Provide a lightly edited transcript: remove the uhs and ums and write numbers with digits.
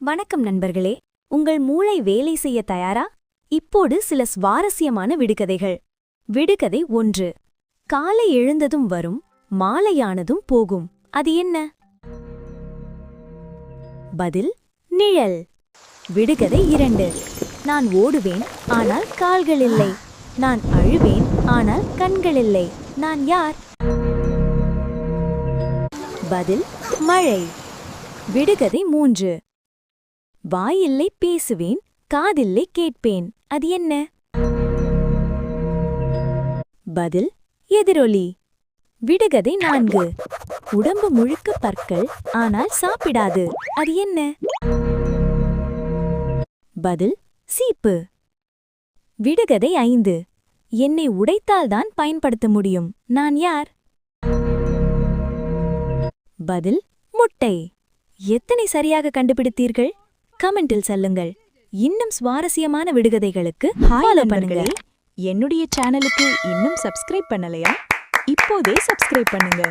வணக்கம் நண்பர்களே, உங்கள் மூளை வேலை செய்ய தயாரா? இப்போது சில சுவாரஸ்யமான விடுகதைகள். விடுகதை 1. காலை எழுந்ததும் வரும், மாலையானதும் போகும். அது என்ன? பதில் நிழல். விடுகதை 2. நான் ஓடுவேன், ஆனால் கால்கள் இல்லை. நான் அழுவேன், ஆனால் கண்கள் இல்லை. நான் யார்? பதில் மழை. விடுகதை 3. வாயில்லை பேசுவேன், காதில்லை கேட்பேன். அது என்ன? பதில் எதிரொலி. விடுகதை 4. உடம்பு முழுக்க பற்கள், ஆனால் சாப்பிடாது. அது என்ன? பதில் சீப்பு. விடுகதை 5. என்னை உடைத்தால்தான் பயன்படுத்த முடியும். நான் யார்? பதில் முட்டை. எத்தனை சரியாக கண்டுபிடித்தீர்கள்? கமெண்டில் சொல்லுங்கள். இன்னும் சுவாரஸ்யமான விடுகதைகளுக்கு ஃபாலோ பண்ணுங்க. என்னுடைய சேனலுக்கு இன்னும் சப்ஸ்கிரைப் பண்ணலையா? இப்போதே சப்ஸ்கிரைப் பண்ணுங்க.